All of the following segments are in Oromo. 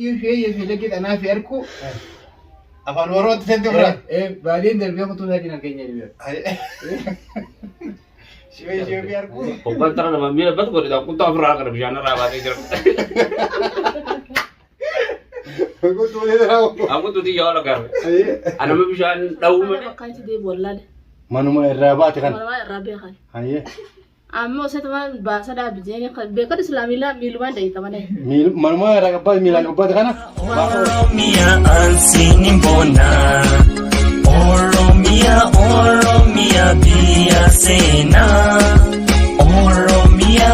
يفي لقيت أنا في أركو أفعل ورود تنتبه بعدين دربيه كنت لكن أكيد يعني شوي في أركو وقال ترى لما مين بتقول إذا كنت أفرع أقرب جانا رابع تجرب قلت له هذا aku tuh tiga orang kan anak mau bisa tahu mana kan itu dia bola deh manuma الرابات kan manuma rabi kan aye amma saya teman bahasa dah bijanya kan bekar Islamila miluan deh teman deh manuma ragabat milan obat kan Oromia ansinin bona Oromia biasena Oromia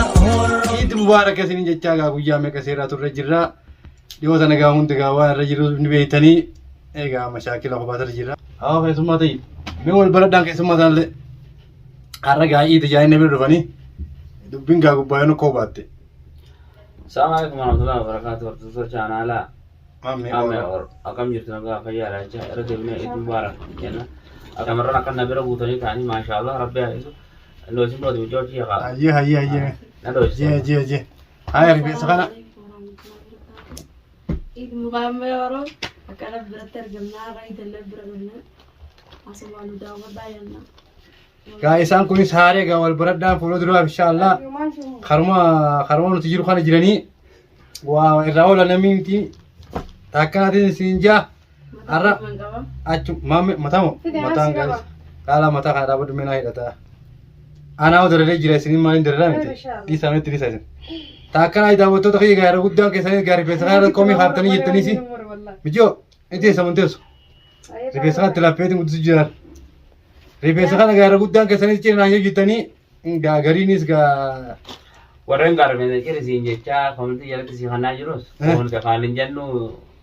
Eid Mubarak sini jecha guyyaa meeqa seeraa turre jirra dhiyoo sana gaa hundi gaa waan irra jiru ni beeytanii egaa mashaakila qofaatu irra jira haa keessummaa ta'e mee wal baradhaan keessummaa isaallee har'a gaa Eid jaayinne bira dhufanii dubbiin gaa gubbaa yoo baatte Assalamualaikum warahmatullahi wabarakatuh warahmatullahi channel maamni akam jirtu naga fayya raja radebne Eid Mubarak kenna akamarana kan nabira butani tani masyaallah rabbi itu ndosim do joji ya hayye nado je hayya ribe sakana Eid Mubarak yoro akala berterjemna Eid al-Birna asmanu dawa bayana gaa isaan kunis haaree gaa wal baradhaan fuula duraa inshaallah karuma nuti jiru kana jiranii waa irraa oola namiinti takkanaatiin siin jaa har'a achu maame mataan gaaris qaala mataa kana dhaabadhu meenaa hidhata anaa odarelee jira isiniin maaliin dareeraa miti dhiisametti dhiisa isin takkanaa daawwattoota kiyya gaara guddaan keessanii gaa rifeensa kana irratti komii haaftanii jettaniisi mijoo itti eessa munteessu rifeensa kanatti lappeetiin guddisu jiraan rifeensa kana gaara guddaan keessanii cinaan yoo jettanii gaa gariinis gaa warren garmene kiri siin jecha kominti jalatti si kanaa jirus kominti kaalin jennu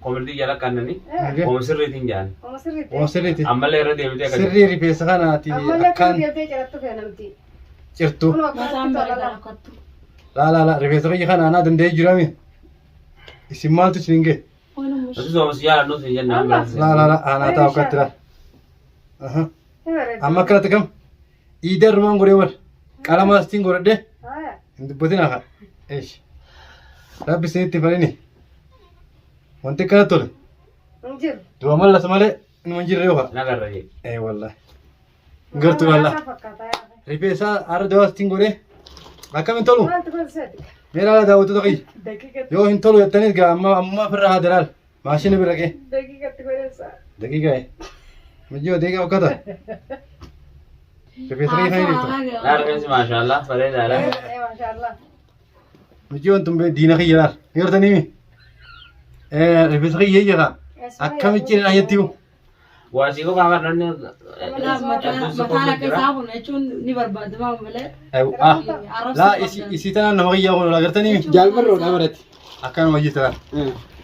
kominti jala kannani komisirriitiin jaan Oomsirriiti ammallee irra deebitee akka sirrii rifeensa kanaati akkaan cirtu mataan bareedaa akkattu laa rifeensa kiyya kana anaa danda'ee jirami isin maaltu isin gee nuti soomus yaalannu siin jennaan laa anaa taa'u akkatti laa amma akkanatti kam iida irrumaan godhee wal qalamaas ittiin godhadhee hin dubbatin akka eesh rabbi isinitti falini wanti akkana tole du'a mallas malee inuma hin jirre yookaan nagarra jee wallahi gartuu lalla rifeensa har'a du'aas ittiin godhee akkamiin tolu mee laala daawwattoota kiyya yoo hin tolu jettaniis gaa ammaa firraa haa dalaal maashina bira gee daqiiqaa Mijio deega wakata. Rifeensa kiyya kan jirtu. rifeensi maashaallah bareedaadha maashaallah Mijio antum be diina kiyya laal gartanii mi rifeensa kiyya jira akkamitti jedhan ayattiyu waasii ko kaamar nanni mataan akka isaa kun jechuun ni barbaadamaa malee laa isii tanaan nama kiyyaa kun gartanii mi jaalmarroo dhaabaratti akkanuma hojjetan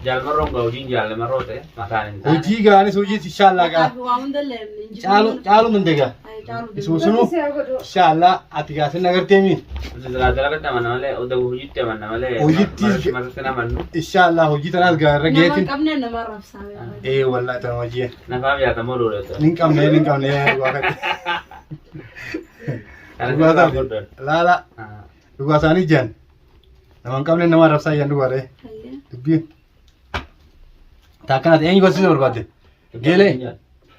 jalmarroon ga hojiin jaalmarroo ta'e mataan hin taane hojii gaanis hojii inshaallah gaa caalu mandega isuusunu inshaallah ati gaasin agartee mi dalaga tamanna malee oda hojiitti amanna malee Hojiitti- marti namannu inshaallah hojii tanaas gaa irra nama geetin qabne nama rabsaa wallahi tan hojii nafaaf yaatamoo dhooleta nin qabne wakati laala dhugaa isaanii jiran nama hin qabne nama arrabsaa iyyan dhugaadhe dubbiin taakkanati eenyu barsiisa barbaadde geelee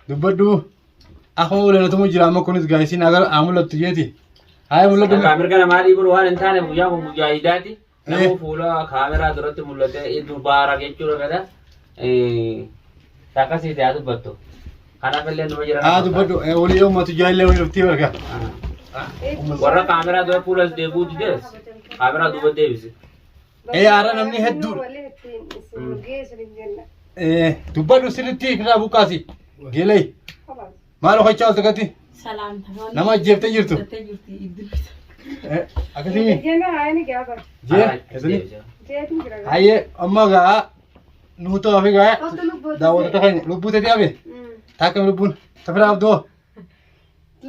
dubbadhu akkuma ulenatumu jira amma kunis gaa isin agar mul'attu jeeti haa mul'adhu kaamirga namaa dhiibun waan hin taane guyyaa kun guyyaa idaati namuu fuula kaameraa duratti mul'ate dubaara jechuudha kada takkasiiti haa dubbattu kanaaf illee numa jiran haa dubbadhu walii uummatu jaallee walii dhuftii barga warra kaameraa dura fuulas deebuu dides kaameraa duuba deebise haara namni hedduudha dubbadhu sirritti irraa buqqaasi geelee maal hojjaa olta gati salaam nama ajjeeftee jirtu akkasimi hayyee amma gaa nuutoo fi gaa daawwattoota keenya lubbuu teeti hafe taakkam lubbuun tafira abdoo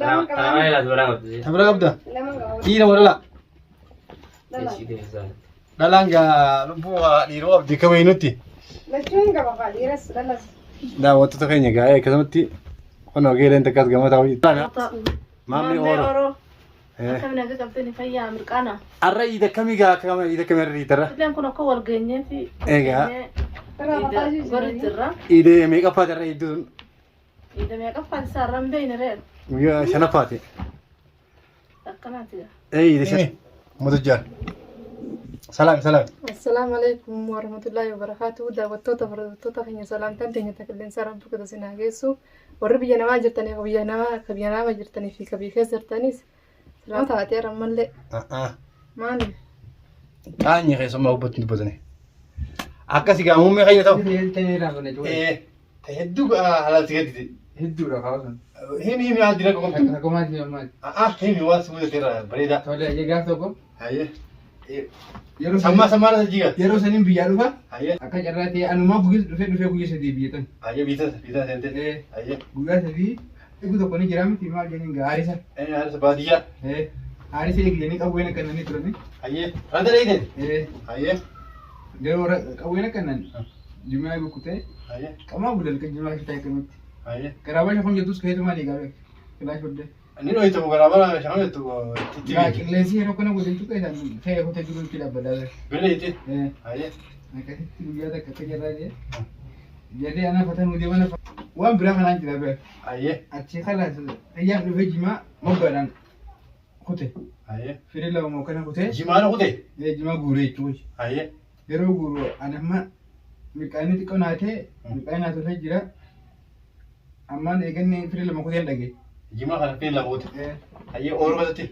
Tanamai lah seberang tu. tafira abda dhiira wadala dhalaan gaa lubbuu dhiiroo abdii kamee nutti daawwattoota keenya gaa akkasumatti qonnoo geeleen takkas gammataa hojii maamni ooro Kami naga kapten fayya Amerikana. arra ida kami gaa kama ida kami irra dhiitarra Idan kun akka wal geenyeeti. egaa Bareedirra. Idee meeqaffaati irra hedduu sun? Ida meeqaffaan isaarraan beeyna reer. Guyyaa shanaffaati. Akkanaatidha. Idee shan. Mutajjaan. Salaam. Assalamu alaikum warahmatullahi wabarakatuh. Daawwattoota barattoota keenya salaamtaan teenya qilleensa rabbi kutaa sinaa geessu. Warri biyya namaa jirtanii fi biyya namaa jirtanii fi biyya keessa jirtanis salaam taatee rammallee. Maali? Qaanyi keessummaa hubbatti dubbatanii. Akkasii gaa muummee keenya ta'u. Hedduu alatti gaddite. Hedduudha kaawwasan. Himi haa dira qofa. Akkuma maal? Himi waan si mudateera bareedaa. Tole gaaf tokko. Hayyee. Yeroo Sammaa na jiga. yeroo saniin biyyaa dhufa. Hayyee. Akka carraa ta'e anumaa dhufee guyyaa sadii biyyatan. Hayyee biitaa seentee. Hayyee. Guyyaa sadii dhibbu tokko ni jira miti maal jedhanii gaarisa. Haarisa baadiyyaa. Haarisa eegdanii qawween akkananii turani. Hayyee. Ranta dheeyite. Hayyee. Yeroo qawween akkanan jimaa bukkutee Hayyee. qamaa bulan kan jimaa fitaa eegamutti. Hayyee. Garaabaa shafan jettus kaheetu maali gaafee kilaash hodde. Inni dhooyite garaabaa shaman jettu Yaa qilleensi yeroo kana godhan tuqaa isaan ta'ee hota jiruun itti dhaabbataa jira. Beelite. Hayyee. Akkasitti guyyaa takka akka jarraa jee. Jedhee ana fatan hojii mana waan biraa kanaan jira bira. Hayyee. Achi kalaas ayyaan dhufee jimaa moggaadhaan kute. Hayyee. Firii lama moo kana kute. Jimaana kute. Jimaa guuree jechuudha. Hayyee. Yeroo guuru ani amma midhaanii xiqqoo naatee midhaan naatotee jira. Ammaan eeganni firii lama kuteen dhagee. Jimaa kana firii lama kute. Hayyee oolu basatti.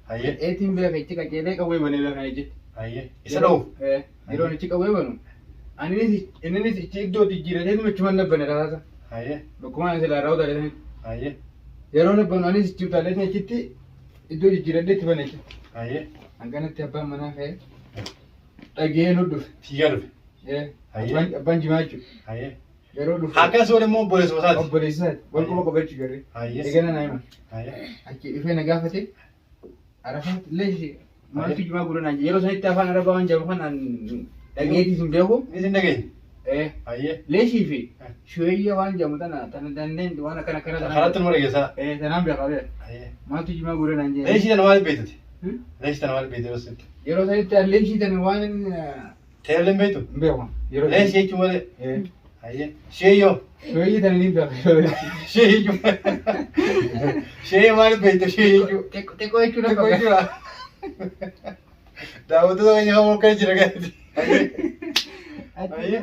Hayyee. Eetiin bira kan itti qajeelee qawwee banee bira kan ejjetti. Hayyee. Isa dha'u. Yeroo itti qawwee banu. Innis ichi iddoo jijjiiratee machumaan nabbane raasa. Hayyee. Bakkumaan isa laaraa utaalee Hayyee. yeroo nabbanu anis itti utaalee achitti iddoo jijjiiradhee itti bane jechuudha. Hayyee. Hanganatti abbaan manaa ka'ee dhagee nu dhufe. Fiigaa dhufe. Abbaan jimaa jechuudha. Hayyee. Yeroo dhufe. Akkas wal immoo obboleessa isaati. Obboleessaati. Wal quba qabachuu garee. Hayyee. Eegana naa hima. Hayyee. Achi dhufee na gaafate. Arafaatti illee maaltu jimaa gurra yeroo sanitti afaan arabaa waan jedhamu kanaan dhageetii hin beeku. Ni sin dhageenye. Hayyee. Leeshii fi shooyyee waan jedhamu tana dandeen waan akkana Karaatti nama dhageessaa. tanaan beekaa beeka. Hayyee. Maaltu jimaa gurra naan jedhe. Leeshii tana maaliif beektati? Leeshii tana maaliif beekte basitti? Yeroo sanitti leeshii tana waan Teelee hin beektu? hin beeku. Leeshii jechuun malee. Hayyee. Sheeyyoo. Shooyyee tana ni beeka. Shee jechuun. Shee maaliif beekte shee jechuun? Xiqqoo jechuudha. Xiqqoo jechuudha. Daawwattoota keenya kan mukkee jira gaati. Hayyee.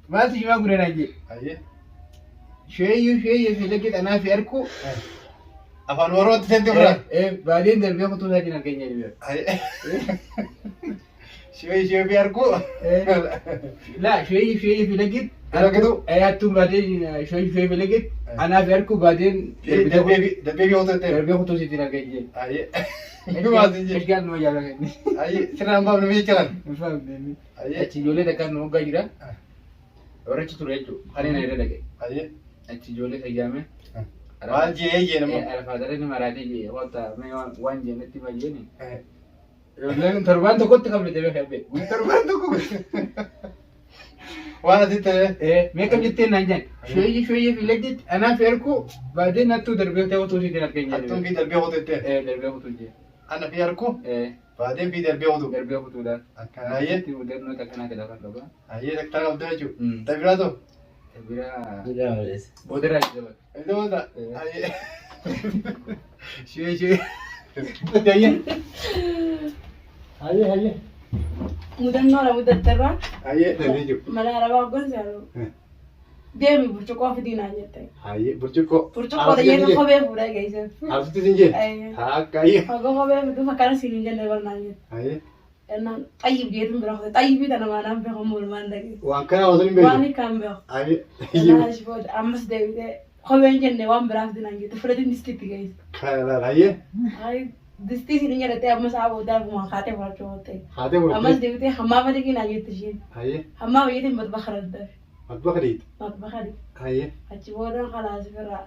Maaltu jimaa gurra naan jedhe. Hayyee. Shooyyee fi laggee xanaa fi harkuu. Afaan Oromootti seente biraa. Baadiyeen darbee kutuu isaa jiran keenya ni beeku. Hayyee. Shee fi harkuu. Laa shooyyee fi laggee. Harkitu. Hattuun baadiyeen shooyyee fi laggee. Anaa fi harkuu baadiyeen. Dabbee fi hotootee. Darbee kutuu sitti argaa jiran. Hayyee. Dhumaati jee. Eshgaan nama jaallatani. Hayyee. Sirnaan baafnu biyya jiran. Hin faamne. Hayyee. Achi ijoollee takkaan nu hoggaa jira. Warrachi ture jechuudha. Kan inni irra dhaqe. Hayyee. Achi ijoollee sayyaame. Maal jee nama. Alfaadara ni maraatee jee wanta waan jeenetti baay'eeni. Ijoolleen torbaan tokkotti qabne jedhee qabee. Torbaan tokko. Waan ati ta'e. Meeqam jettee naan jaan. Shooyyee fi lagdeetti anaa fi harkuu baadiyeen hattuu darbee ta'uu osoo isiitiin argeen Hattuun fi darbee hotootee. Darbee kutuu jee. Ana fi harkuu. Baadiyeen fi darbee hotu. Darbee kutuudhaan. Hayyee. Itti mudannoo takkanaa jedha kan qaba. Hayyee takkaa qabdee jechuudha. Tabiraa ta'u. Biraa boodarraa jedhama. Iddoo wanta. Hayyee. Shee. Hayyee. Mudannoo mudattarraa. Hayyee darbee jiru. Mana arabaa gosa deemi burcuqqoo fidii naan jette. Hayyee burcuqqoo. Burcuqqoo ta'ee kophee fuudhaa geessan. Haabsitti sin jee. Akka hayyee. Haga kophee fidu fakkaata siin hin jenne barnaan jette. Hayyee. Ennaan xayyib jeetuun bira kute xayyibii tana maanaan beeku mulmaan dhage. Waan kana osoo hin beeku. Waan ikkaan beeku. Hayyee. Ennaan achi booda ammas deebitee kopheen jenne waan biraaf dinaan jette fudhatiin distiitti geesse. Kana hayyee. Ay distii siin jedhattee ammas haa booda akkuma kaatee fudhachuu hootee. Haatee Ammas godhattee. deebitee hammaa badii naan jette isheen. Hayyee. Hammaa bayyeetiin matbaxa raddaaf. Matbaxa dhiit. Matbaxa dhii. Hayyee. Achi booda khalaas firraa.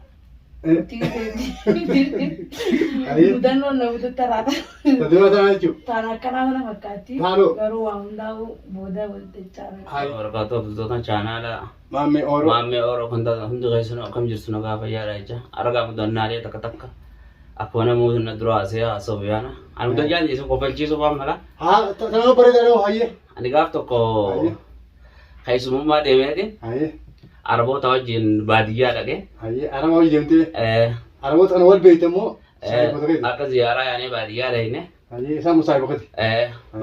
Hayyee. Mudannoon na mudattaraadha. Tajaajila sana jechuudha. Taan akkanaa sana fakkaatti. Maaloo. Garuu waa hundaa'u booda waltajjaadha. Waraqaatota hojjettoota chaanaala Maammee Oroo. maammee Oroo kan hundi keessan akkam jirtu nagaa fayyaadha jecha argaa mudannaalee takka akkuma namoonni na dura asee haasa'u yaana ani mudajaan jechuun qofalchiisuu waan mala Haa, nama bareedaa yoo hayyee. ani gaaf tokko keessummaa deemeeti Aye. Araboota wajjin baadiyyaa dhaqee Aye. Arama hojii deemtee. Araboota kana wal beekte immoo. akka ziyaaraa yaanee baadiyyaa dhayne Aye. Isaan musaa boqote.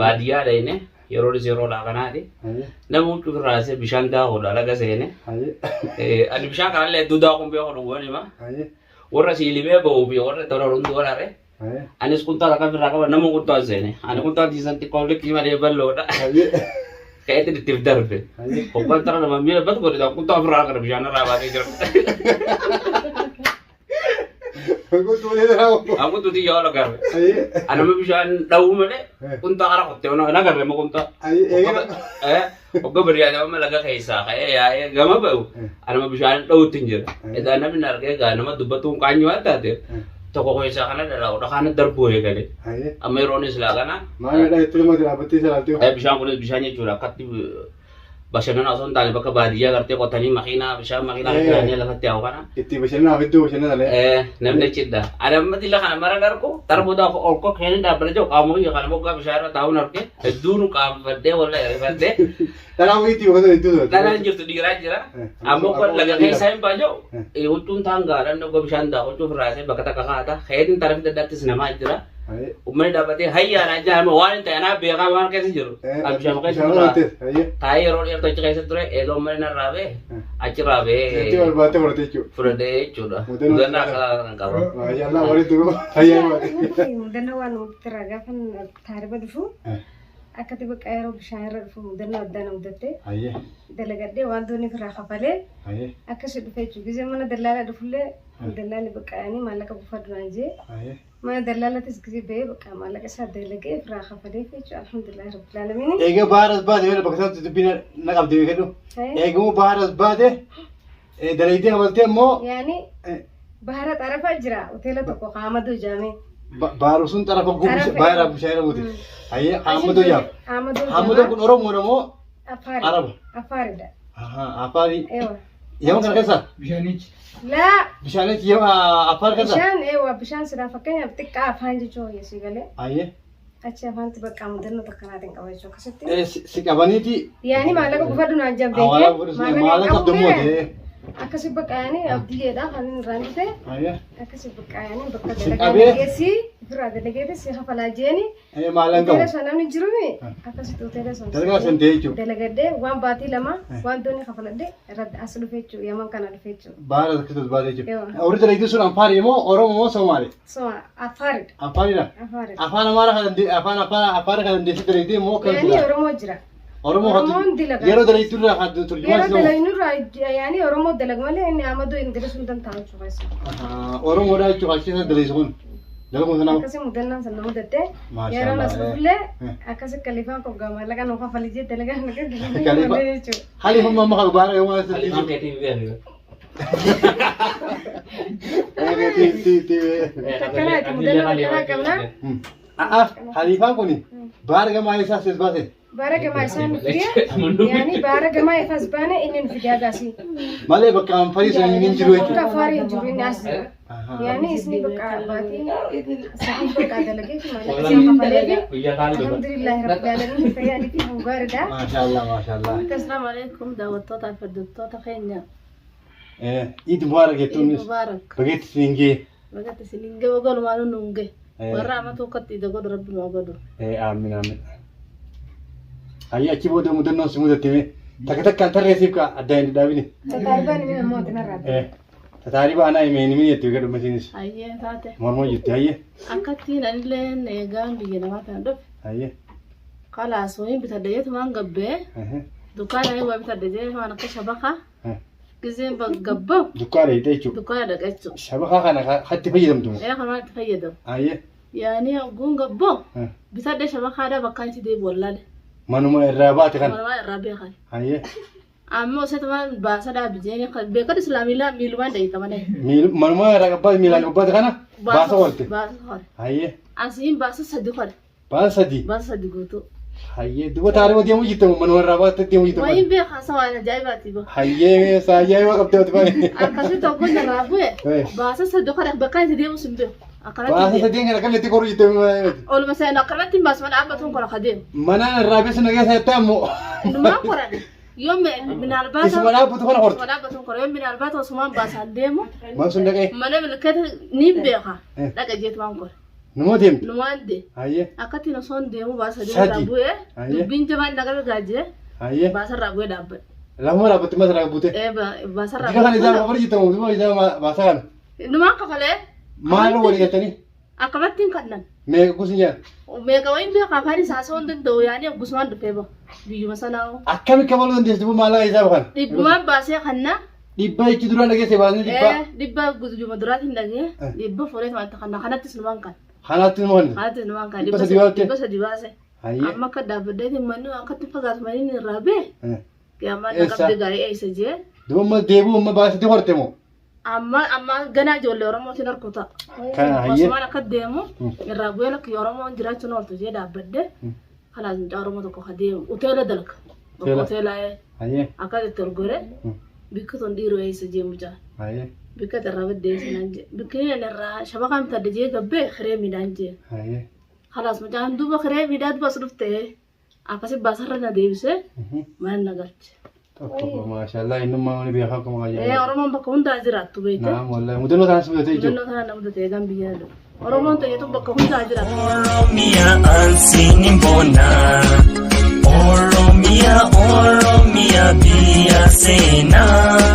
baadiyyaa dhayne yeroo laaqanaati Aye. nama huccuu irraasee bishaan daakuudha laga seene Aye. ani bishaan kanallee hedduu daakuun beeku dhugoon hima Aye. warra siilimee ba'uu fi warra toloruntu warare Aye. anis kuntaala kan birraa qaba nama kuntaal seene ani kuntaal diisan xiqqoo likkii malee balloodha Aye. ka'eetti ittiif darbe Aye. hoggantara nama miila bat godhita kuntaa birraa kana bishaan irraa baatee jira Guutuu malee daraawwa. amma tuti yoo lagarre Aye. anama bishaan dhawuu malee kuntaa hara qottee nagarre ma kuntaa Aye. Eegala. Ogga beriyaa nama laga keessaa ka'ee yaa'ee gama ba'u anama bishaan dhawutti hin jira. Edaa namni argee gaa nama dubbatuun qaanyuu waan taateef tokko keessaa kana dalaa'udha kana darbuu eegale. Aye. Amma yeroon is laaqana Maalidha itti dhimma dhaabbattee salaatee. bishaan kunis bishaan jechuudha akkatti bashannana osoo hin taane bakka baadiyyaa gartee qotanii makiinaa bishaan makiinaa bitanii lafatti yaa'u kana. Itti bashannanaaf iddoo bashannanalee. Namni cidda. Ani ammatti lafa kana mara darbu darbuudhaa ol koo keenan dhaabbata jiru qaama kiyya kana moggaa bishaan irra taa'uun argee hedduun qaamfadhee walla irrifadhee. Dalaawwa itti boqotee iddoo tokko. Dhalaan jirtu dhiiraa jira. Ammoo kun laga keessaa hin baaja'u. Huccuun taangaadhaan dhugoo bishaan daa huccuu firraasee bakka takka kaata. Xeetiin tarafi daddaattis namaa jira. Uummanni dhaabbatee hayyaadhaan jaarama waan hin ta'e anaa beekaa waan keessa jiru. Bishaan keessa tura. Taa'ee yeroo dheertuu achi keessa ture eega uummanni narraa bee achirraa bee. Itti barbaattee fudhatee jechuudha. Fudhatee jechuudha. Mudannaa akka kan qabu. Maashaallah warri duruu hayyaa baate. Mudannaa waan nuti irraa gaafan taarifa dhufu akkati bakka yeroo bishaan irra dhufu mudannaa addaan mudatte Ayyee. dalagadhee wantoonni irraa kafalee Ayyee. akkasii dhufee jechuudha. Gizee mana dallaalaa dhufullee dallaalli bakka yaanii maallaqa buufadunaan jee Ayyee. mana dallaalatis gizee bahee bakka maallaqa isaa dalagee irraa kafalee jechuudha. Alhamdulillah rabbil aalamiin. Eega baaras baate yoo bakka isaatti dubbiin na qabdee beekadhu. Eegamoo baaras baate dalaydee qabaltee immoo Yaani bahara xarafaa jira hoteela tokko Qaamadoo jaamee. baaru sun xarafa gubbisa baay'ee bishaan irra buute. Ayyee Qaamadoo jaam. Qaamadoo kun Oromoodha moo Afaari. Araba? Afaaridha. Afaari. Eewa. Yaman kana keessa? Bishaanichi. Laa. Bishaanichi Afaar keessa? Bishaan eewa bishaan sidaa fakkeenyaaf xiqqaa afaan jechuun hoyyasii galee Ayyee. achi afaanti bakka mudannoo takka naatiin qaba jechuudha akkasitti. Si qabaniiti. Yaani maallaqa gufadhu naan Maallaqa maallaqa qabdammoo akkasi bakka yaani abdiyyeedha kan inni irraan dhufe Ayyee. akkasi bakka yaani bakka Si dalagaa qabee? dhageessii ofirraa dalageetti si hafalaa jeeni Maallaqa hoteela qabu. sana namni jirumi akkasitti hoteela sana Dalagaa san ta'e jechuudha. dalagadhee waan baatii lama wantoonni kafaladhee irratti as dhufe jechuudha yaman kana dhufe jechuudha. Baara akkasitti baate jechuudha. Eewa. Warri dalaydii sun Afaari moo Oromoo moo Somaali? So afaaridha. Afaaridha. Afaaridha. Afaan Amaaraa kan Afaara kan dandeessee dalaydii moo kan Yaani Oromoo jira. Oromoon dalagaa. yeroo dalaydii irraa kan turjumaa Yeroo si dalagnurraa yaani Oromoo dalag malee inni Amadoo Ingiliis sun danda'u jechuudha. Oromoodha jechuudha achiisa dalaysu kun. Dalaguun sanaa. Akkasii mudannaan sana mudattee Maashaallah. yeroo nas dhufullee akkasii kalifaan qoggaa maallaqa nuuf hafali jee dalagaa Kalifa. jechuudha. Hali humna amma kan baara yoo maal Kalimaan sirrii. keetiin beeku. Akkanaa itti mudannoo akkanaa qabnaa. Halifaan kun baara gamaa isaa sees baase. Baara gamaa isaan fidee yaani baara gamaa ifas baane inni nu fidee agaasii. Malee bakka anfarii sun hin jiru Bakka jechuudha. afaarii hin jiru inni as jira. Yaani isni bakka baatii sadii bakka dalagee fi maallaqa isaa kafalee fi Guyyaa kaan dhufa. alhamdulillahi rabbil aalamiin fayyaadii fi hungaaridha. Maashaallah maashaallah. Assalamu alaikum daawwattoota fi hordoftoota keenya. Iid mubaarak jettuunis Mubaarak. bageetti siin gee. Bagatti silinge walumaan nunge. Warra amatu katti dagodu rabbi nu godu. Aamin aamin. Ayyi achi booda mudannoon si mudattime takka takkaan tarreessiif ka adda hin dhaabini. Tataaribaan inni ammoo tinarraa. Tataariba anaa himee ni jettee gadhu masiinis. Ayyee taate. Mormoo jettee hayyee. Akkattiin anillee eegaan biyya namaa tan dhufe. Hayyee. Kalaas wayin bitadde yetumaan gabbee. Dukkaana eegaa bitadde jee waan akka shabaka. Gizeen gabboo. Dukkaana hidha jechuudha. Dukkaana dhaqachu. Shabakaa kana hatti fayyadamtu. Kanaan itti fayyadamu. Hayyee. Yaani guun gabboo. Bitadde shabakaadhaa bakka itti deebi'u wallaale. Manuma irraa baate kan. Manuma irraa beekan. Hayyee. Ammoo seetumaan baasa dhaabbijeeni beekatu islaamilaa miilumaan dhayitamane. Manuma irraa gabbaate miilaan gabbaate kana baasa oolte. Baasa hore. Hayyee. Asiin baasa sadi hore. Baasa sadii. Baasa sadi guutuu. Hayyee duba taarifa deemuu jirtamu manuma irraa baate deemuu jirtamu. Wayin beekaa sawaan ajaa'ibaati ba. Hayyee saayyaa qabdee oti baane. Akkasii tokko narraa bu'e baasa sadi hore bakka itti deemu sin beeku. Baasa sadii kana kan itti koruu jirtamu. Oluma seenaa akkanatti baasuma dhaabbatuun kora kadeemu. Manaan irraa beesu nageessa jettaa ammoo. Numaan korane. Yoom minaalbaata. Isuma dhaabbatu kana horte. Isuma dhaabbatu kana yoom minaalbaata osumaan baasaan deemu. Man sun dhaqee. Mana milkeeta ni beeka. Dhaqa jeetumaan kore. Namoo deemte. Numaan de. Hayyee. Akkatti osoon deemu baasa Sadi. deemu bu'ee. Hayyee. Dubbiin jabaan dhagaa gaajee. Hayyee. Baasarraa bu'ee dhaabbate. Lafuma dhaabbatti mata irraa buute. Baasarraa Jira kan isaa qofa jirtamu dhuma isaa baasaa kana. Numaan kafalee. Maal walii galtanii? Akkamattiin kannan. Meeqa kuusin jaan? Meeqa wayin beekaa afaan isaa soon danda'u yaani gusumaan dhufee ba. Biyyuma sanaa. Akkami kabaluu dandeessu bu maallaa isaa bakan? Dhibbumaan baasee kanna. Dhibba ichi duraan dhageesse baasnee dhibba. Dhibba gujuma duraatiin dhagee. Dhibba fuulee tamatti kanna kanattis numaan kan. Kanaatti nu hanne. Kanattis numaan kan. Dhibba sadii baate. Dhibba sadii baase. Hayyee. Amma akka dhaabbadeetiin manni akkatti fagaatu manni irraa bee. Qiyaamaan Eessa? qabdee gaarii eessa jee. Duuba deebuu amma baasitee horte moo? Amma ganaa ijoollee Oromootiin harkuta. Kana hayyee. Osmaan akka deemu irraa bu'ee lakki Oromoon jiraachuun ooltu jee dhaabbadde. Kanaas mucaa Oromoo tokko ka deemu hoteela dalga. Hoteelaa Hayyee. akka itti orgore. Bikka ton dhiiroo eessa jee mucaa. Hayyee. Bikka irraa baddeessa naan jee. Bikka irraa shabakaan bitadde jee gabbee hiree midhaan jee. Hayyee. Kanaas mucaan duuba hiree midhaan duuba as dhuftee akkasi baasarra na deebisee mana na galche. Tokko maashaallah innummaa wani beekaa akkuma qayyaa. Oromoon bakka hundaa jiraattu beekte. Naam wallahi mudannoo tanas mudatee jiru. Mudannoo kana na mudatee eegan biyya dha. Oromoon ta'eetu bakka hundaa jiraattu. Oromiyaan sinin boona. Oromiyaa biyya seenaa.